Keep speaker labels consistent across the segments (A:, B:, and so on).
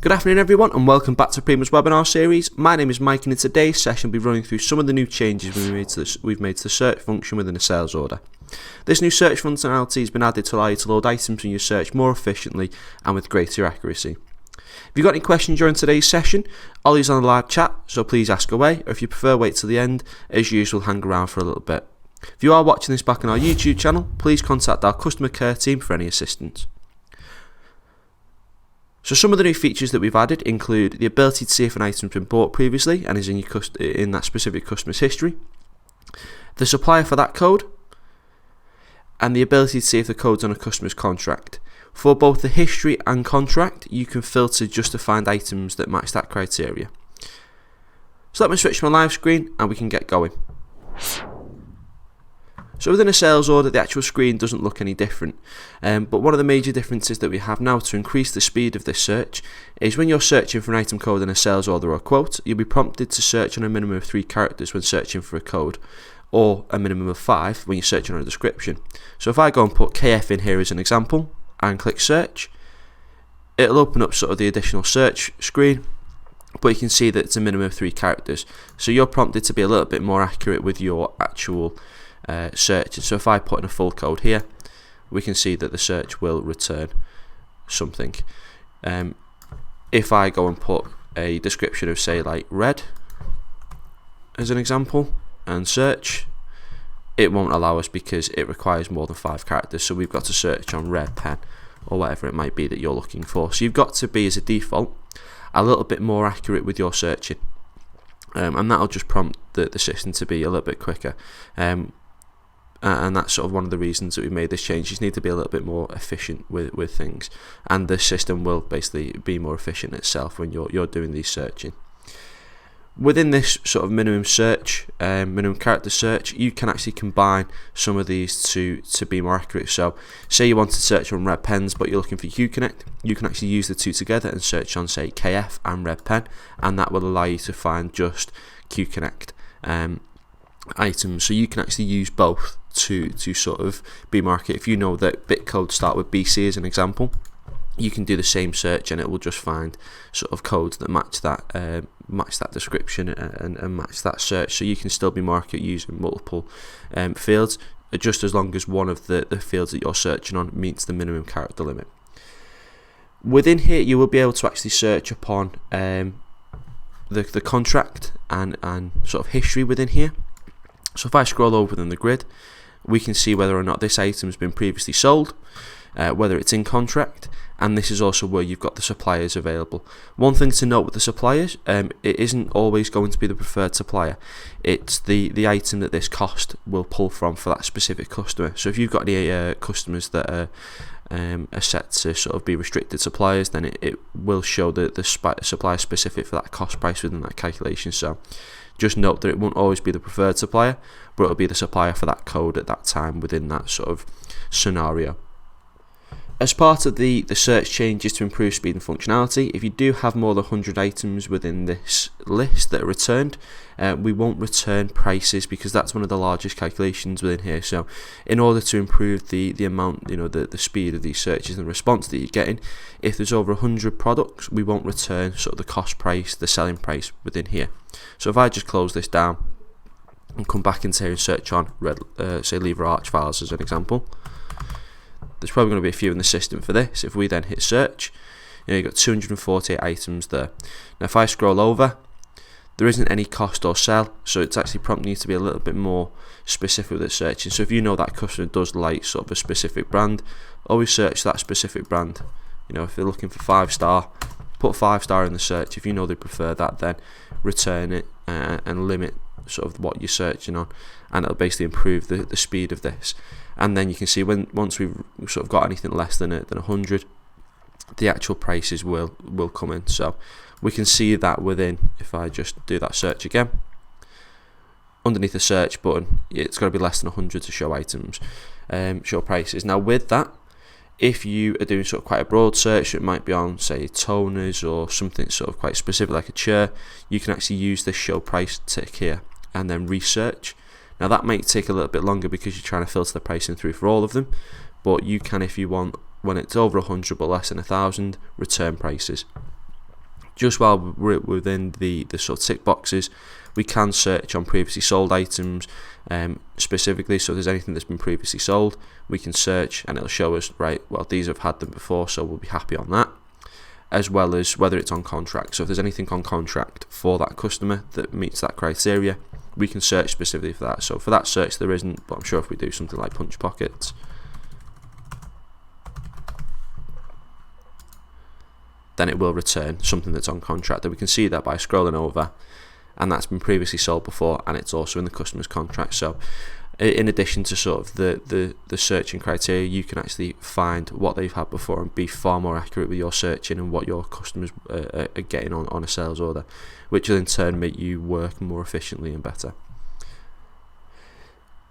A: Good afternoon everyone and welcome back to Prima's webinar series. My name is Mike and in today's session we'll be running through some of the new changes we've made to the search function within a sales order. This new search functionality has been added to allow you to load items in your search more efficiently and with greater accuracy. If you've got any questions during today's session, Ollie's on the live chat, so please ask away, or if you prefer wait till the end, as usual hang around for a little bit. If you are watching this back on our YouTube channel, please contact our customer care team for any assistance. So some of the new features that we've added include the ability to see if an item's been bought previously and is in that specific customer's history, the supplier for that code, and the ability to see if the code's on a customer's contract. For both the history and contract, you can filter just to find items that match that criteria. So let me switch to my live screen and we can get going. So within a sales order, the actual screen doesn't look any different, but one of the major differences that we have now to increase the speed of this search is when you're searching for an item code in a sales order or quote, you'll be prompted to search on a minimum of 3 characters when searching for a code, or a minimum of 5 when you're searching on a description. So if I go and put KF in here as an example and click search, it'll open up sort of the additional search screen, but you can see that it's a minimum of 3 characters. So you're prompted to be a little bit more accurate with your actual search. So if I put in a full code here, we can see that the search will return something. If I go and put a description of say like red as an example and search, it won't allow us because it requires more than 5 characters, so we've got to search on red pen or whatever it might be that you're looking for. So you've got to be, as a default, a little bit more accurate with your searching, and that'll just prompt the system to be a little bit quicker. And that's sort of one of the reasons that we made this change. You just need to be a little bit more efficient with things, and the system will basically be more efficient itself when you're doing these searching. Within this sort of minimum search, minimum character search, you can actually combine some of these to be more accurate. So say you want to search on red pens but you're looking for Q-Connect, you can actually use the two together and search on say KF and red pen, and that will allow you to find just Q-Connect items. So you can actually use both to sort of be more accurate. If you know that bit codes start with BC as an example, you can do the same search and it will just find sort of codes that match that description and match that search. So you can still be more accurate using multiple fields, just as long as one of the fields that you're searching on meets the minimum character limit. Within here you will be able to actually search upon the contract and sort of history within here. So if I scroll over within the grid, we can see whether or not this item has been previously sold, whether it's in contract, and this is also where you've got the suppliers available. One thing to note with the suppliers, it isn't always going to be the preferred supplier. It's the item that this cost will pull from for that specific customer. So if you've got any customers that are set to sort of be restricted suppliers, then it will show the supplier specific for that cost price within that calculation. So just note that it won't always be the preferred supplier, but it'll be the supplier for that code at that time within that sort of scenario. As part of the search changes to improve speed and functionality, if you do have more than 100 items within this list that are returned, we won't return prices because that's one of the largest calculations within here. So in order to improve the amount, the speed of these searches and the response that you're getting, if there's over 100 products, we won't return sort of the cost price, the selling price within here. So if I just close this down and come back into here and search on say lever arch files as an example, there's probably going to be a few in the system for this. If we then hit search, you've got 248 items there. Now if I scroll over, there isn't any cost or sell, so it's actually prompting you to be a little bit more specific with the searching. So if you know that customer does like sort of a specific brand, always search that specific brand. If they're looking for 5-star, put 5-star in the search. If you know they prefer that, then return it and limit sort of what you're searching on, and it'll basically improve the speed of this. And then you can see once we've sort of got anything less than 100, the actual prices will come in. So we can see that within, if I just do that search again, underneath the search button, it's got to be less than 100 to show items, show prices. Now with that, if you are doing sort of quite a broad search, it might be on say toners or something sort of quite specific like a chair, you can actually use this show price tick here and then research. Now that might take a little bit longer because you're trying to filter the pricing through for all of them, but you can, if you want, when it's over 100 but less than 1,000, return prices. Just while we're within the sort of tick boxes, we can search on previously sold items specifically. So if there's anything that's been previously sold, we can search and it'll show us, right, well, these have had them before, so we'll be happy on that. As well as whether it's on contract. So if there's anything on contract for that customer that meets that criteria, we can search specifically for that. So for that search there isn't, but I'm sure if we do something like punch pockets, then it will return something that's on contract. And we can see that by scrolling over, and that's been previously sold before, and it's also in the customer's contract. So in addition to sort of the searching criteria, you can actually find what they've had before and be far more accurate with your searching and what your customers are getting on a sales order, which will in turn make you work more efficiently and better.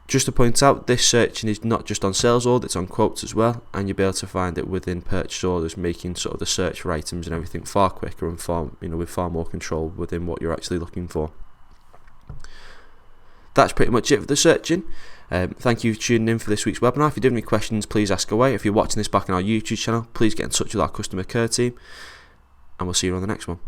A: Just to point out, this searching is not just on sales orders, it's on quotes as well, and you'll be able to find it within purchase orders, making sort of the search for items and everything far quicker and far, with far more control within what you're actually looking for. That's pretty much it for the searching. Thank you for tuning in for this week's webinar. If you do have any questions, please ask away. If you're watching this back on our YouTube channel, please get in touch with our customer care team, and we'll see you on the next one.